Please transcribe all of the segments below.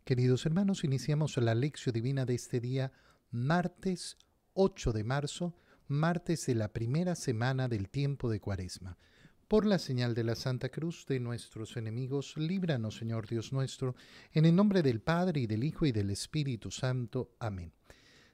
Queridos hermanos, iniciamos la lección divina de este día, martes 8 de marzo, martes de la primera semana del tiempo de Cuaresma. Por la señal de la Santa Cruz de nuestros enemigos, líbranos, Señor Dios nuestro, en el nombre del Padre, y del Hijo, y del Espíritu Santo. Amén.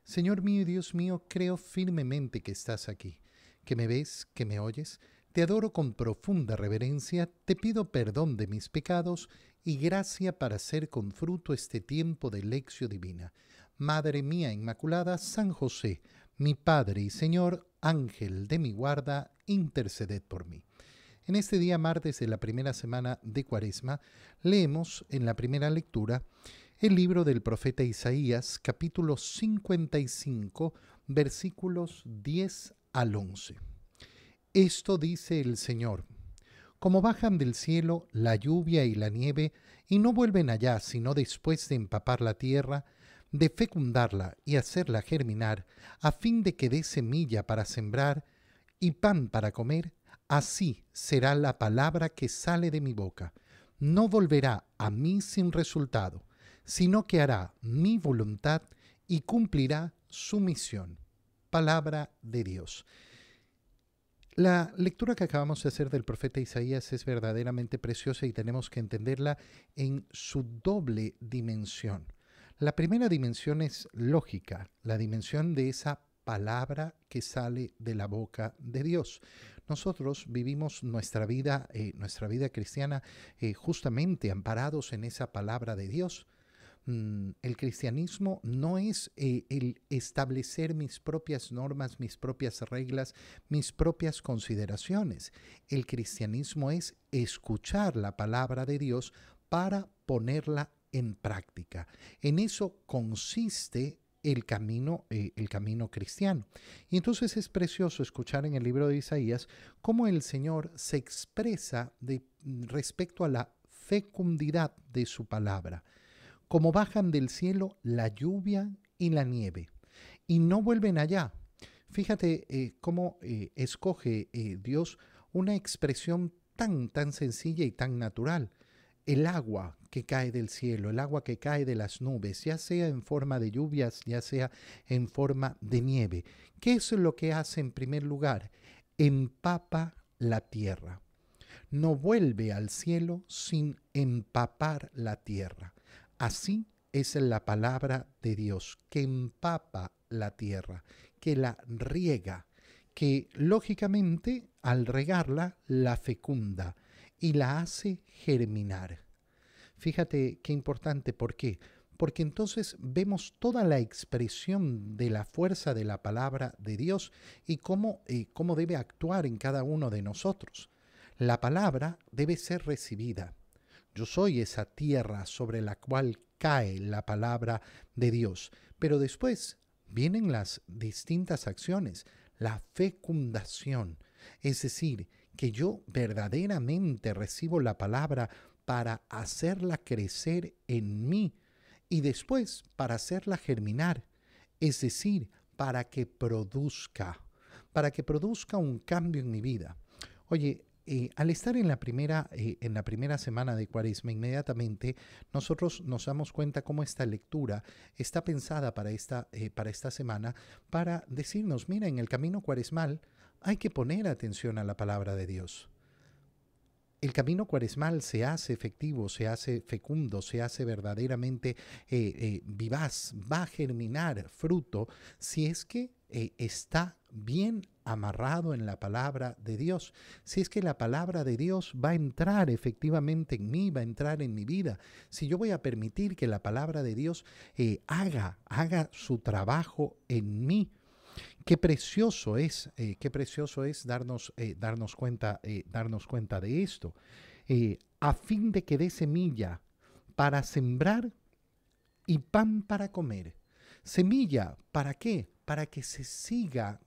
Señor mío y Dios mío, creo firmemente que estás aquí, que me ves, que me oyes. Te adoro con profunda reverencia, te pido perdón de mis pecados y gracia para hacer con fruto este tiempo de lección divina. Madre mía Inmaculada, San José, mi Padre y Señor, Ángel de mi guarda, interceded por mí. En este día martes de la primera semana de Cuaresma, leemos en la primera lectura el libro del profeta Isaías, capítulo 55, versículos 10 al 11. Esto dice el Señor: como bajan del cielo la lluvia y la nieve, y no vuelven allá sino después de empapar la tierra, de fecundarla y hacerla germinar, a fin de que dé semilla para sembrar y pan para comer, así será la palabra que sale de mi boca. No volverá a mí sin resultado, sino que hará mi voluntad y cumplirá su misión. Palabra de Dios. La lectura que acabamos de hacer del profeta Isaías es verdaderamente preciosa y tenemos que entenderla en su doble dimensión. La primera dimensión es lógica, la dimensión de esa palabra que sale de la boca de Dios. Nosotros vivimos nuestra vida cristiana justamente amparados en esa palabra de Dios. El cristianismo no es el establecer mis propias normas, mis propias reglas, mis propias consideraciones. El cristianismo es escuchar la palabra de Dios para ponerla en práctica. En eso consiste el camino cristiano. Y entonces es precioso escuchar en el libro de Isaías cómo el Señor se expresa respecto a la fecundidad de su palabra. Como bajan del cielo la lluvia y la nieve, y no vuelven allá. Fíjate cómo escoge Dios una expresión tan sencilla y tan natural. El agua que cae del cielo, el agua que cae de las nubes, ya sea en forma de lluvias, ya sea en forma de nieve. ¿Qué es lo que hace en primer lugar? Empapa la tierra. No vuelve al cielo sin empapar la tierra. Así es la palabra de Dios, que empapa la tierra, que la riega, que lógicamente al regarla la fecunda y la hace germinar. Fíjate qué importante, ¿por qué? Porque entonces vemos toda la expresión de la fuerza de la palabra de Dios y cómo debe actuar en cada uno de nosotros. La palabra debe ser recibida. Yo soy esa tierra sobre la cual cae la palabra de Dios. Pero después vienen las distintas acciones, la fecundación. Es decir, que yo verdaderamente recibo la palabra para hacerla crecer en mí y después para hacerla germinar. Es decir, para que produzca un cambio en mi vida. Oye, al estar en la primera semana de Cuaresma, inmediatamente nosotros nos damos cuenta cómo esta lectura está pensada para esta semana, para decirnos, mira, en el camino cuaresmal hay que poner atención a la palabra de Dios. El camino cuaresmal se hace efectivo, se hace fecundo, se hace verdaderamente vivaz, va a germinar fruto si es que está bien amarrado en la palabra de Dios, si es que la palabra de Dios va a entrar efectivamente en mí, va a entrar en mi vida, si yo voy a permitir que la palabra de Dios haga su trabajo en mí. Qué precioso es darnos cuenta de esto, a fin de que dé semilla para sembrar y pan para comer. Semilla, ¿para qué? Para que se siga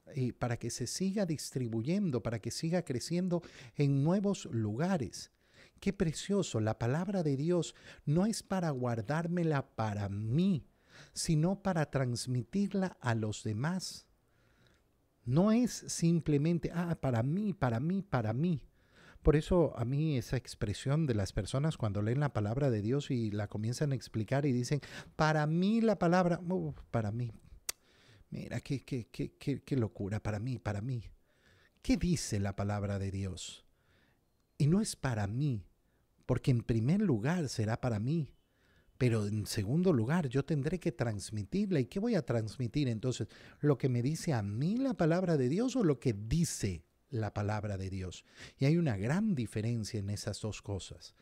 distribuyendo, para que siga creciendo en nuevos lugares. Qué precioso, la palabra de Dios no es para guardármela para mí, sino para transmitirla a los demás. No es simplemente, para mí, Por eso a mí esa expresión de las personas cuando leen la palabra de Dios y la comienzan a explicar y dicen, para mí la palabra, para mí, mira, qué locura, para mí, para mí. ¿Qué dice la palabra de Dios? Y no es para mí, porque en primer lugar será para mí, pero en segundo lugar yo tendré que transmitirla. ¿Y qué voy a transmitir entonces? ¿Lo que me dice a mí la palabra de Dios o lo que dice la palabra de Dios? Y hay una gran diferencia en esas dos cosas.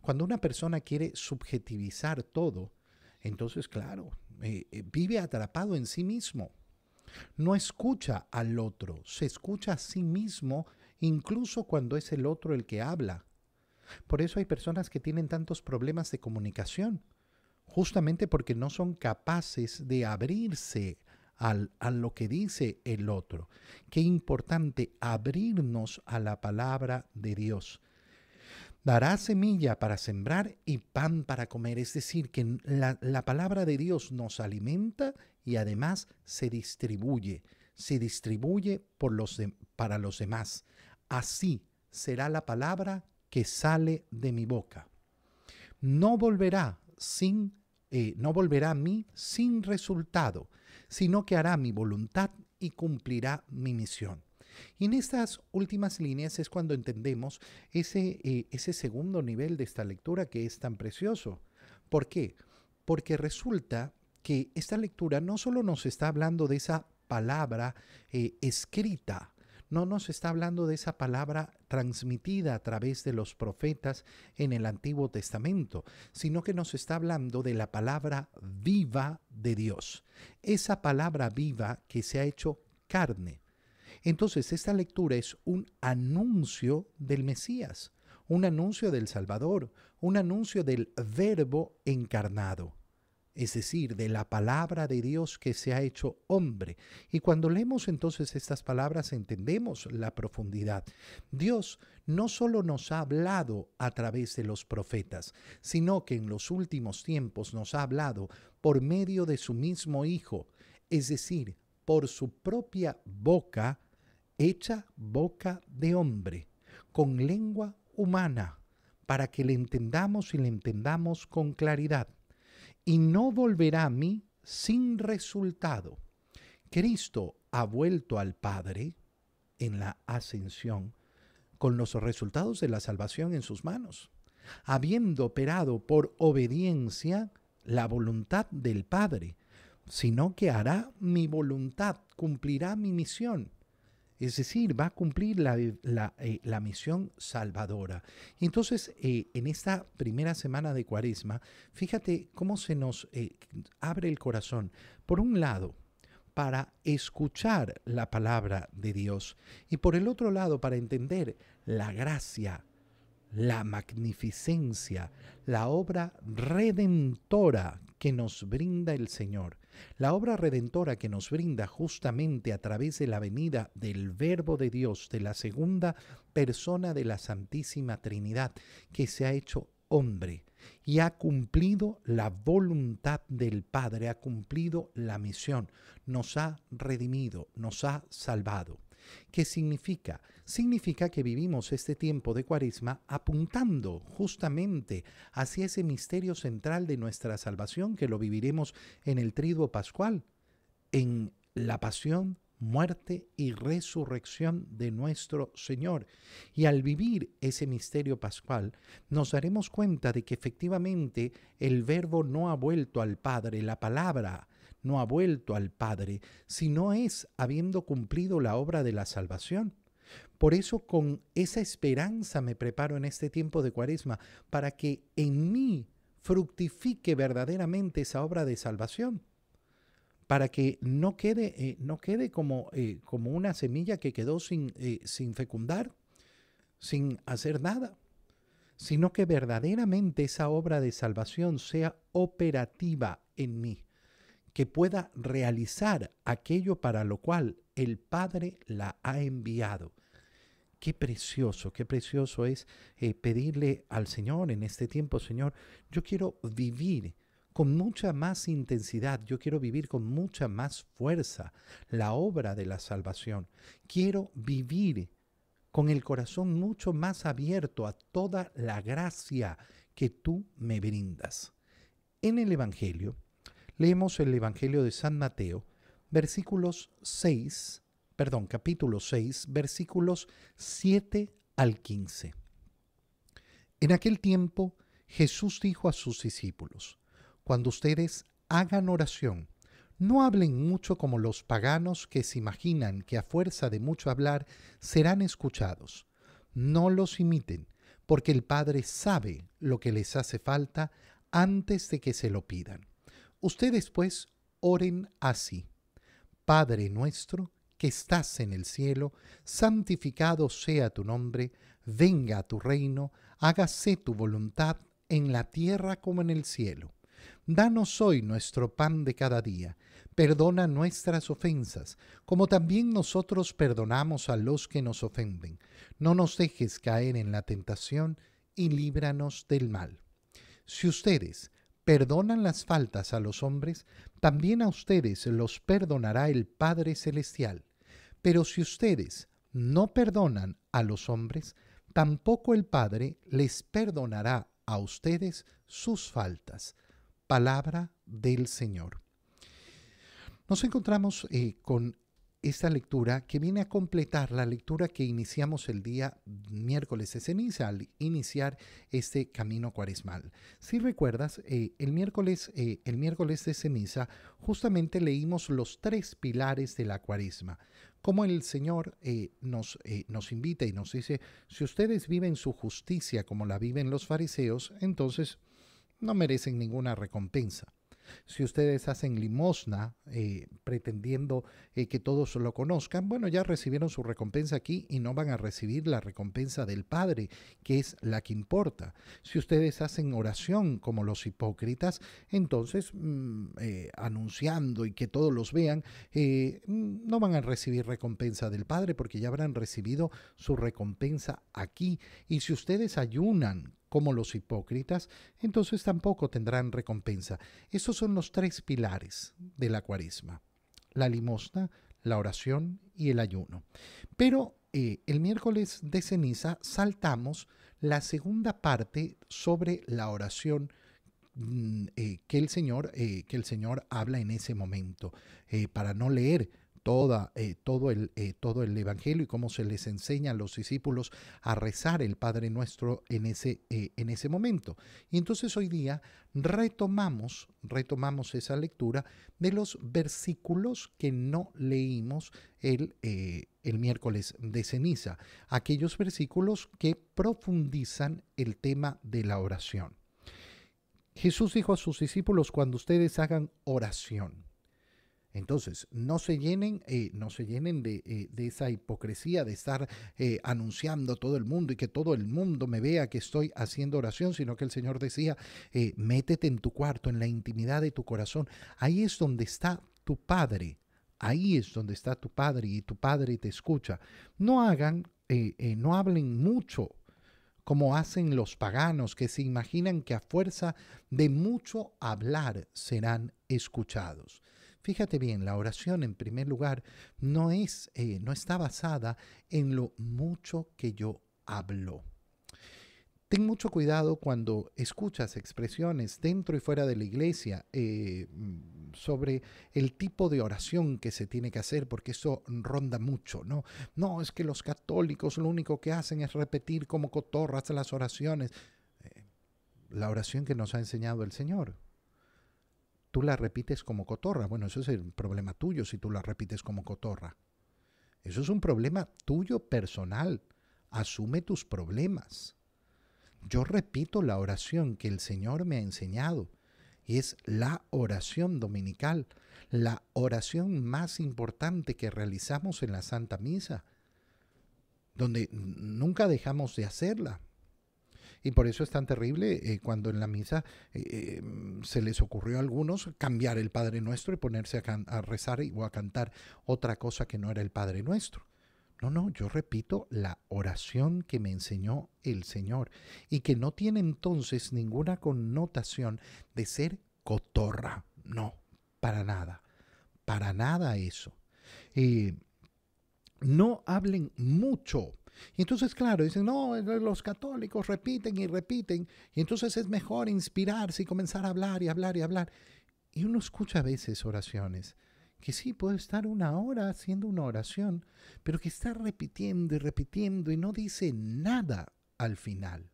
Cuando una persona quiere subjetivizar todo, entonces claro, vive atrapado en sí mismo. No escucha al otro, se escucha a sí mismo incluso cuando es el otro el que habla. Por eso hay personas que tienen tantos problemas de comunicación, justamente porque no son capaces de abrirse a lo que dice el otro. Qué importante abrirnos a la palabra de Dios. Dará semilla para sembrar y pan para comer. Es decir, que la palabra de Dios nos alimenta y además se distribuye. Se distribuye para los demás. Así será la palabra que sale de mi boca. No volverá no volverá a mí sin resultado, sino que hará mi voluntad y cumplirá mi misión. Y en estas últimas líneas es cuando entendemos ese segundo nivel de esta lectura que es tan precioso. ¿Por qué? Porque resulta que esta lectura no solo nos está hablando de esa palabra escrita, no nos está hablando de esa palabra transmitida a través de los profetas en el Antiguo Testamento, sino que nos está hablando de la palabra viva de Dios. Esa palabra viva que se ha hecho carne. Entonces, esta lectura es un anuncio del Mesías, un anuncio del Salvador, un anuncio del Verbo encarnado, es decir, de la palabra de Dios que se ha hecho hombre. Y cuando leemos entonces estas palabras entendemos la profundidad. Dios no solo nos ha hablado a través de los profetas, sino que en los últimos tiempos nos ha hablado por medio de su mismo Hijo, es decir, por su propia boca, hecha boca de hombre, con lengua humana, para que le entendamos y le entendamos con claridad. Y no volverá a mí sin resultado. Cristo ha vuelto al Padre en la ascensión con los resultados de la salvación en sus manos, habiendo operado por obediencia la voluntad del Padre, sino que hará mi voluntad, cumplirá mi misión. Es decir, va a cumplir la misión salvadora. Y entonces, en esta primera semana de Cuaresma, fíjate cómo se nos abre el corazón. Por un lado, para escuchar la palabra de Dios y por el otro lado, para entender la gracia, la magnificencia, la obra redentora que nos brinda el Señor. La obra redentora que nos brinda justamente a través de la venida del Verbo de Dios, de la segunda persona de la Santísima Trinidad, que se ha hecho hombre y ha cumplido la voluntad del Padre, ha cumplido la misión, nos ha redimido, nos ha salvado. ¿Qué significa? Significa que vivimos este tiempo de Cuaresma apuntando justamente hacia ese misterio central de nuestra salvación que lo viviremos en el Triduo Pascual, en la pasión, muerte y resurrección de nuestro Señor. Y al vivir ese misterio pascual, nos daremos cuenta de que efectivamente el Verbo no ha vuelto al Padre, la palabra no ha vuelto al Padre, sino es habiendo cumplido la obra de la salvación. Por eso con esa esperanza me preparo en este tiempo de Cuaresma, para que en mí fructifique verdaderamente esa obra de salvación, para que no quede como una semilla que quedó sin fecundar, sin hacer nada, sino que verdaderamente esa obra de salvación sea operativa en mí, que pueda realizar aquello para lo cual el Padre la ha enviado. Qué precioso es pedirle al Señor en este tiempo: Señor, yo quiero vivir con mucha más intensidad, yo quiero vivir con mucha más fuerza la obra de la salvación. Quiero vivir con el corazón mucho más abierto a toda la gracia que tú me brindas. En el Evangelio, leemos el Evangelio de San Mateo, capítulo 6, versículos 7 al 15. En aquel tiempo, Jesús dijo a sus discípulos: cuando ustedes hagan oración, no hablen mucho como los paganos que se imaginan que a fuerza de mucho hablar serán escuchados. No los imiten, porque el Padre sabe lo que les hace falta antes de que se lo pidan. Ustedes pues oren así: Padre nuestro que estás en el cielo, santificado sea tu nombre, venga a tu reino, hágase tu voluntad en la tierra como en el cielo. Danos hoy nuestro pan de cada día. Perdona nuestras ofensas, como también nosotros perdonamos a los que nos ofenden. No nos dejes caer en la tentación y líbranos del mal. Si ustedes perdonan las faltas a los hombres, también a ustedes los perdonará el Padre Celestial. Pero si ustedes no perdonan a los hombres, tampoco el Padre les perdonará a ustedes sus faltas. Palabra del Señor. Nos encontramos con esta lectura que viene a completar la lectura que iniciamos el día miércoles de ceniza al iniciar este camino cuaresmal. Si recuerdas, el miércoles de ceniza justamente leímos los 3 pilares de la cuaresma. Como el Señor nos invita y nos dice: si ustedes viven su justicia como la viven los fariseos, entonces no merecen ninguna recompensa. Si ustedes hacen limosna pretendiendo que todos lo conozcan, bueno, ya recibieron su recompensa aquí y no van a recibir la recompensa del Padre, que es la que importa. Si ustedes hacen oración como los hipócritas, entonces anunciando y que todos los vean, no van a recibir recompensa del Padre porque ya habrán recibido su recompensa aquí. Y si ustedes ayunan como los hipócritas, entonces tampoco tendrán recompensa. Estos son los 3 pilares de la cuaresma: la limosna, la oración y el ayuno. Pero el miércoles de ceniza saltamos la segunda parte sobre la oración que el Señor habla en ese momento, para no leer todo el Evangelio y cómo se les enseña a los discípulos a rezar el Padre Nuestro en ese momento. Y entonces hoy día retomamos esa lectura de los versículos que no leímos el miércoles de ceniza, aquellos versículos que profundizan el tema de la oración. Jesús dijo a sus discípulos: cuando ustedes hagan oración. Entonces, no se llenen de esa hipocresía de estar anunciando a todo el mundo y que todo el mundo me vea que estoy haciendo oración, sino que el Señor decía: métete en tu cuarto, en la intimidad de tu corazón. Ahí es donde está tu Padre. Ahí es donde está tu Padre y tu Padre te escucha. No hablen mucho como hacen los paganos, que se imaginan que a fuerza de mucho hablar serán escuchados. Fíjate bien, la oración en primer lugar no está basada en lo mucho que yo hablo. Ten mucho cuidado cuando escuchas expresiones dentro y fuera de la iglesia sobre el tipo de oración que se tiene que hacer, porque eso ronda mucho, ¿no? No, es que los católicos lo único que hacen es repetir como cotorras las oraciones. La oración que nos ha enseñado el Señor, tú la repites como cotorra. Bueno, eso es el problema tuyo si tú la repites como cotorra. Eso es un problema tuyo personal. Asume tus problemas. Yo repito la oración que el Señor me ha enseñado, y es la oración dominical, la oración más importante que realizamos en la Santa Misa, donde nunca dejamos de hacerla. Y por eso es tan terrible cuando en la misa se les ocurrió a algunos cambiar el Padre Nuestro y ponerse a rezar o a cantar otra cosa que no era el Padre Nuestro. No, yo repito la oración que me enseñó el Señor y que no tiene entonces ninguna connotación de ser cotorra. No, para nada eso. no hablen mucho. Y entonces, claro, dicen, no, los católicos repiten y repiten, y entonces es mejor inspirarse y comenzar a hablar y hablar y hablar. Y uno escucha a veces oraciones que sí puede estar una hora haciendo una oración, pero que está repitiendo y repitiendo y no dice nada al final,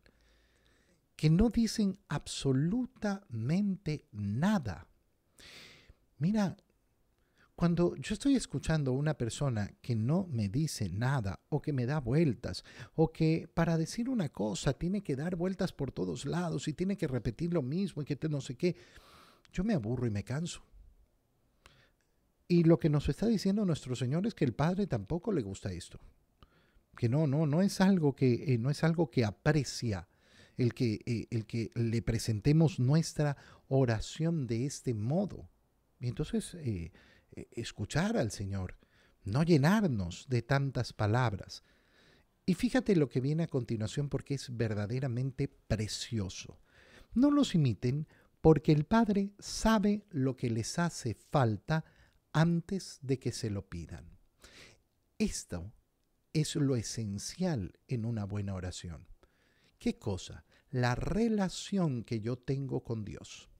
que no dicen absolutamente nada. Mira, cuando yo estoy escuchando a una persona que no me dice nada o que me da vueltas o que para decir una cosa tiene que dar vueltas por todos lados y tiene que repetir lo mismo y que no sé qué, yo me aburro y me canso. Y lo que nos está diciendo nuestro Señor es que el Padre tampoco le gusta esto, que no es algo que no es algo que aprecia el que le presentemos nuestra oración de este modo. Y entonces escuchar al Señor, no llenarnos de tantas palabras. Y fíjate lo que viene a continuación porque es verdaderamente precioso. No los imiten porque el Padre sabe lo que les hace falta antes de que se lo pidan. Esto es lo esencial en una buena oración. ¿Qué cosa? La relación que yo tengo con Dios.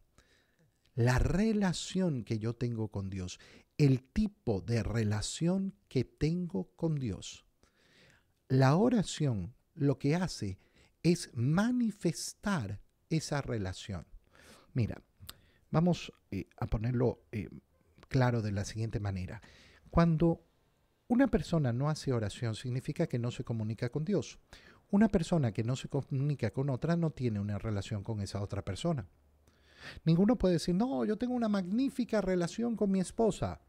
La relación que yo tengo con Dios. El tipo de relación que tengo con Dios. La oración lo que hace es manifestar esa relación. Mira, vamos a ponerlo claro de la siguiente manera. Cuando una persona no hace oración significa que no se comunica con Dios. Una persona que no se comunica con otra no tiene una relación con esa otra persona. Ninguno puede decir, no, yo tengo una magnífica relación con mi esposa.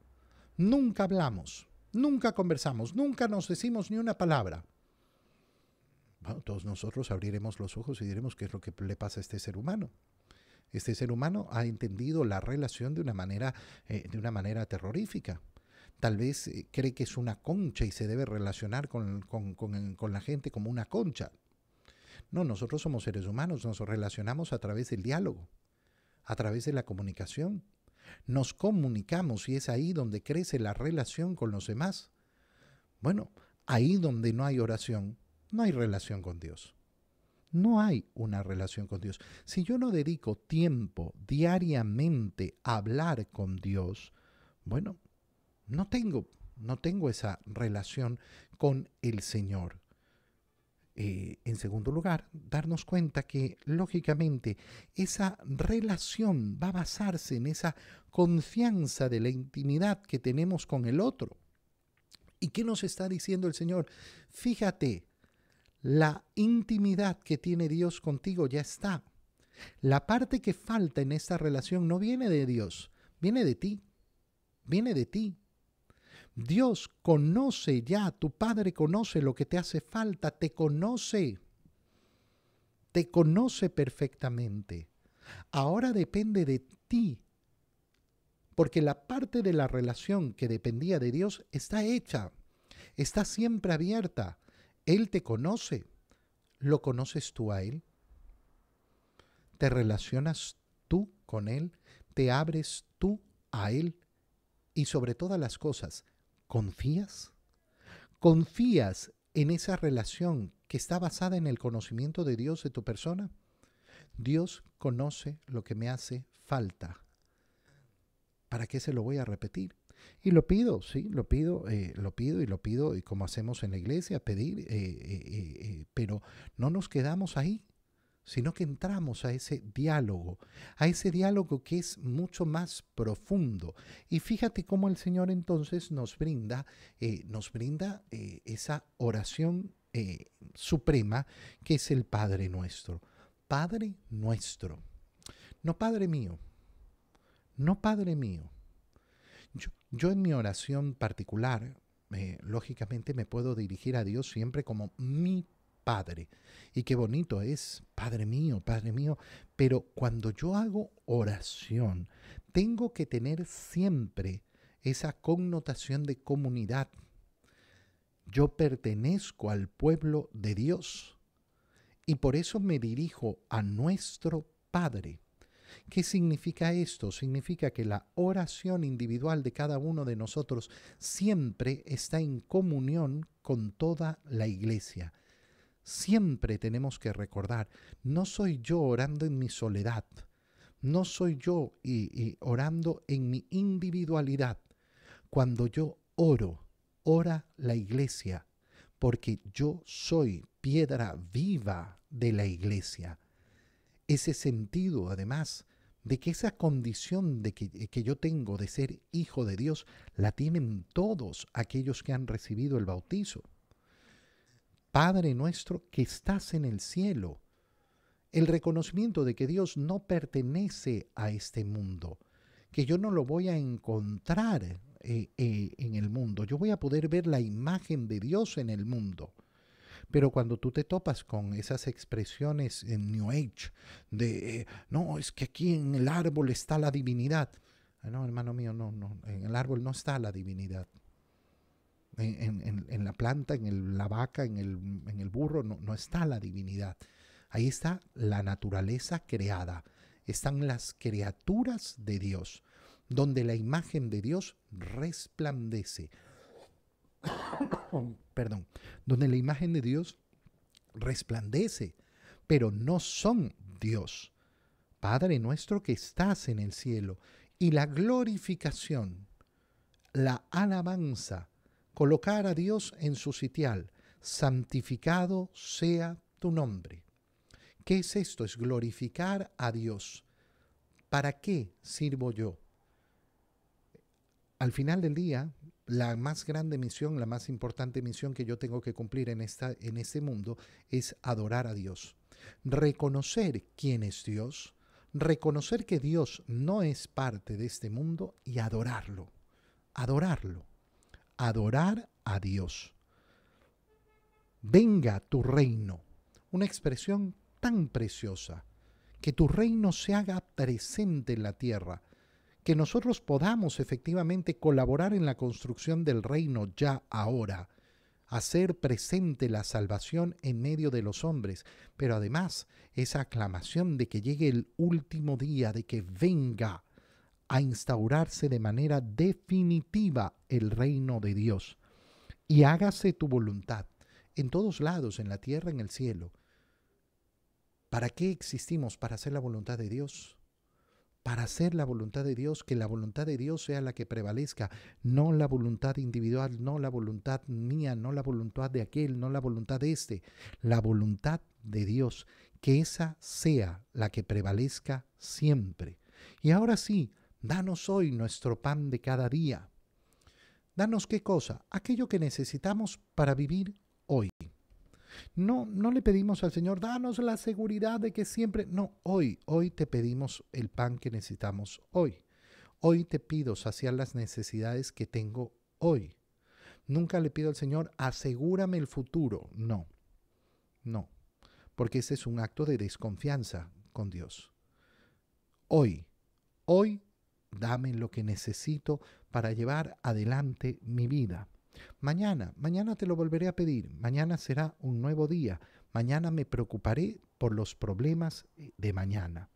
Nunca hablamos, nunca conversamos, nunca nos decimos ni una palabra. Bueno, todos nosotros abriremos los ojos y diremos qué es lo que le pasa a este ser humano. Este ser humano ha entendido la relación de una manera terrorífica. Tal vez cree que es una concha y se debe relacionar con la gente como una concha. No, nosotros somos seres humanos, nos relacionamos a través del diálogo, a través de la comunicación. Nos comunicamos y es ahí donde crece la relación con los demás. Bueno, ahí donde no hay oración, no hay relación con Dios. No hay una relación con Dios. Si yo no dedico tiempo diariamente a hablar con Dios, bueno, no tengo esa relación con el Señor. En segundo lugar, darnos cuenta que, lógicamente, esa relación va a basarse en esa confianza de la intimidad que tenemos con el otro. ¿Y qué nos está diciendo el Señor? Fíjate, la intimidad que tiene Dios contigo ya está. La parte que falta en esta relación no viene de Dios, viene de ti, viene de ti. Dios conoce ya, tu Padre conoce lo que te hace falta, te conoce perfectamente. Ahora depende de ti, porque la parte de la relación que dependía de Dios está hecha, está siempre abierta. Él te conoce, ¿lo conoces tú a Él? ¿Te relacionas tú con Él? ¿Te abres tú a Él? Y sobre todas las cosas, ¿confías? ¿Confías en esa relación que está basada en el conocimiento de Dios de tu persona? Dios conoce lo que me hace falta. ¿Para qué se lo voy a repetir? Y lo pido, sí, lo pido, y como hacemos en la iglesia, pedir, pero no nos quedamos ahí, sino que entramos a ese diálogo que es mucho más profundo. Y fíjate cómo el Señor entonces nos brinda esa oración suprema que es el Padre Nuestro. Padre Nuestro. No Padre mío, no Padre mío. Yo en mi oración particular, lógicamente me puedo dirigir a Dios siempre como mi Padre. Y qué bonito es, Padre mío, pero cuando yo hago oración, tengo que tener siempre esa connotación de comunidad. Yo pertenezco al pueblo de Dios y por eso me dirijo a nuestro Padre. ¿Qué significa esto? Significa que la oración individual de cada uno de nosotros siempre está en comunión con toda la iglesia. Siempre tenemos que recordar, no soy yo orando en mi soledad, no soy yo orando en mi individualidad. Cuando yo oro, ora la iglesia, porque yo soy piedra viva de la iglesia. Ese sentido, además, de que esa condición que yo tengo de ser hijo de Dios, la tienen todos aquellos que han recibido el bautizo. Padre nuestro que estás en el cielo. El reconocimiento de que Dios no pertenece a este mundo, que yo no lo voy a encontrar en el mundo. Yo voy a poder ver la imagen de Dios en el mundo. Pero cuando tú te topas con esas expresiones en New Age de, no, es que aquí en el árbol está la divinidad. No, hermano mío, no, en el árbol no está la divinidad. En la planta, la vaca, en el burro, no está la divinidad. Ahí está la naturaleza creada. Están las criaturas de Dios, donde la imagen de Dios resplandece. Perdón, donde la imagen de Dios resplandece, pero no son Dios. Padre nuestro que estás en el cielo, y la glorificación, la alabanza, colocar a Dios en su sitial, santificado sea tu nombre. ¿Qué es esto? Es glorificar a Dios. ¿Para qué sirvo yo? Al final del día, la más grande misión, la más importante misión que yo tengo que cumplir en este mundo es adorar a Dios. Reconocer quién es Dios, reconocer que Dios no es parte de este mundo y adorarlo. Adorarlo. Adorar a Dios. Venga tu reino. Una expresión tan preciosa. Que tu reino se haga presente en la tierra. Que nosotros podamos efectivamente colaborar en la construcción del reino ya ahora, hacer presente la salvación en medio de los hombres, pero además esa aclamación de que llegue el último día, de que venga a instaurarse de manera definitiva el reino de Dios y hágase tu voluntad en todos lados, en la tierra, en el cielo. ¿Para qué existimos? Para hacer la voluntad de Dios. Para hacer la voluntad de Dios, que la voluntad de Dios sea la que prevalezca, no la voluntad individual, no la voluntad mía, no la voluntad de aquel, no la voluntad de este, la voluntad de Dios, que esa sea la que prevalezca siempre. Y ahora sí, danos hoy nuestro pan de cada día. Danos qué cosa, aquello que necesitamos para vivir hoy. No le pedimos al Señor, danos la seguridad de que siempre, no, hoy te pedimos el pan que necesitamos hoy. Hoy te pido saciar las necesidades que tengo hoy. Nunca le pido al Señor, asegúrame el futuro. No, porque ese es un acto de desconfianza con Dios. Hoy, dame lo que necesito para llevar adelante mi vida. Mañana te lo volveré a pedir. Mañana será un nuevo día. Mañana me preocuparé por los problemas de mañana.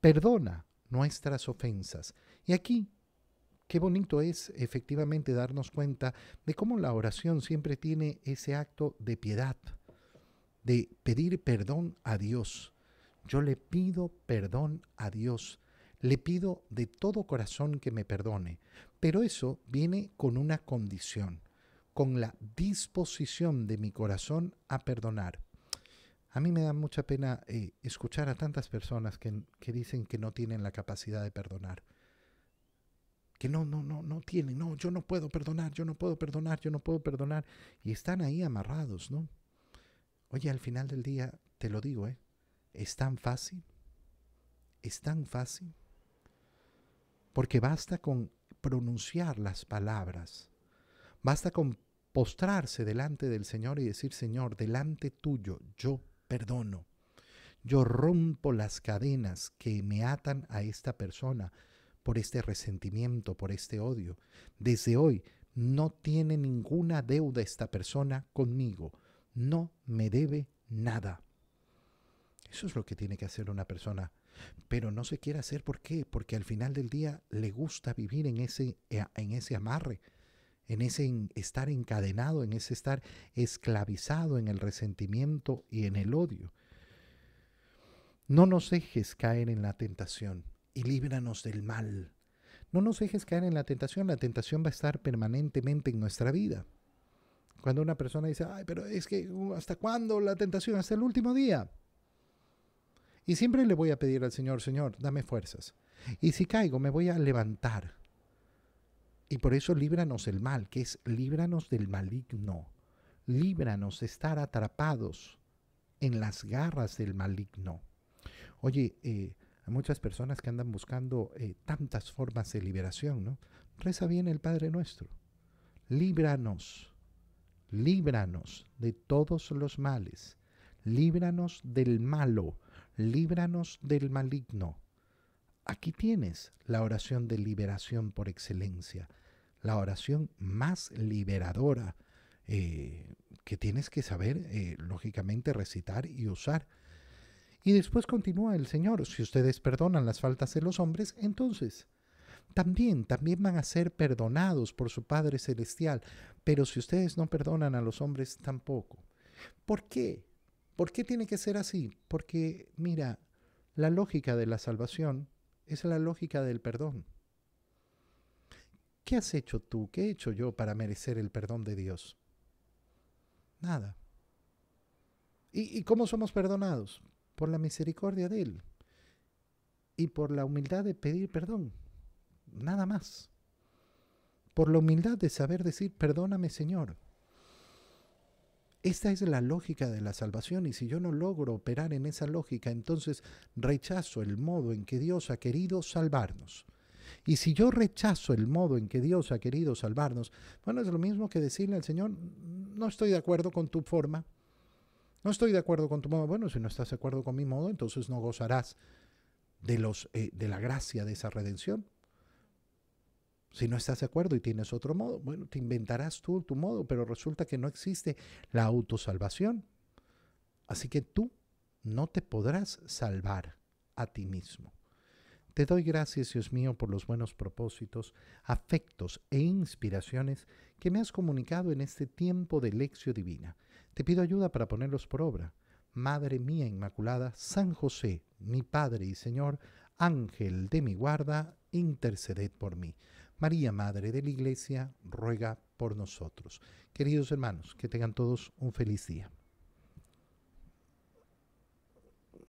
Perdona nuestras ofensas. Y aquí, qué bonito es efectivamente darnos cuenta de cómo la oración siempre tiene ese acto de piedad, de pedir perdón a Dios. Yo le pido perdón a Dios. Le pido de todo corazón que me perdone, pero eso viene con una condición, con la disposición de mi corazón a perdonar. A mí me da mucha pena escuchar a tantas personas que dicen que no tienen la capacidad de perdonar, que no tienen, no, yo no puedo perdonar, y están ahí amarrados, ¿no? Oye, al final del día, te lo digo, es tan fácil, porque basta con pronunciar las palabras, basta con postrarse delante del Señor y decir, Señor, delante tuyo yo perdono, yo rompo las cadenas que me atan a esta persona por este resentimiento, por este odio. Desde hoy no tiene ninguna deuda esta persona conmigo, no me debe nada. Eso es lo que tiene que hacer una persona. pero no se quiere hacer. ¿Por qué? Porque al final del día le gusta vivir en ese amarre, en ese estar encadenado, en ese estar esclavizado en el resentimiento y en el odio. No nos dejes caer en la tentación y líbranos del mal. No nos dejes caer en la tentación va a estar permanentemente en nuestra vida. Cuando una persona dice, ay, pero es que ¿hasta cuándo la tentación? Hasta el último día. Y siempre le voy a pedir al Señor, Señor, dame fuerzas. Y si caigo, me voy a levantar. Y por eso líbranos del mal, que es líbranos del maligno. Líbranos de estar atrapados en las garras del maligno. Oye, hay muchas personas que andan buscando tantas formas de liberación, ¿no? Reza bien el Padre Nuestro. Líbranos, líbranos de todos los males. Líbranos del malo, líbranos del maligno. Aquí tienes la oración de liberación por excelencia, la oración más liberadora que tienes que saber, lógicamente, recitar y usar. Y después continúa el Señor, si ustedes perdonan las faltas de los hombres, entonces también van a ser perdonados por su Padre Celestial. Pero si ustedes no perdonan a los hombres, tampoco. ¿Por qué? ¿Por qué tiene que ser así? Porque, mira, la lógica de la salvación es la lógica del perdón. ¿Qué has hecho tú? ¿Qué he hecho yo para merecer el perdón de Dios? Nada. ¿Y cómo somos perdonados? Por la misericordia de Él y por la humildad de pedir perdón. Nada más. Por la humildad de saber decir, perdóname, Señor. Esta es la lógica de la salvación, y si yo no logro operar en esa lógica, entonces rechazo el modo en que Dios ha querido salvarnos. Y si yo rechazo el modo en que Dios ha querido salvarnos, bueno, es lo mismo que decirle al Señor, no estoy de acuerdo con tu forma, no estoy de acuerdo con tu modo. Bueno, si no estás de acuerdo con mi modo, entonces no gozarás de la gracia de esa redención. Si no estás de acuerdo y tienes otro modo, bueno, te inventarás tú tu modo, pero resulta que no existe la autosalvación. Así que tú no te podrás salvar a ti mismo. Te doy gracias, Dios mío, por los buenos propósitos, afectos e inspiraciones que me has comunicado en este tiempo de lección divina. Te pido ayuda para ponerlos por obra. Madre mía Inmaculada, San José, mi Padre y Señor, Ángel de mi guarda, interceded por mí. María, Madre de la Iglesia, ruega por nosotros. Queridos hermanos, que tengan todos un feliz día.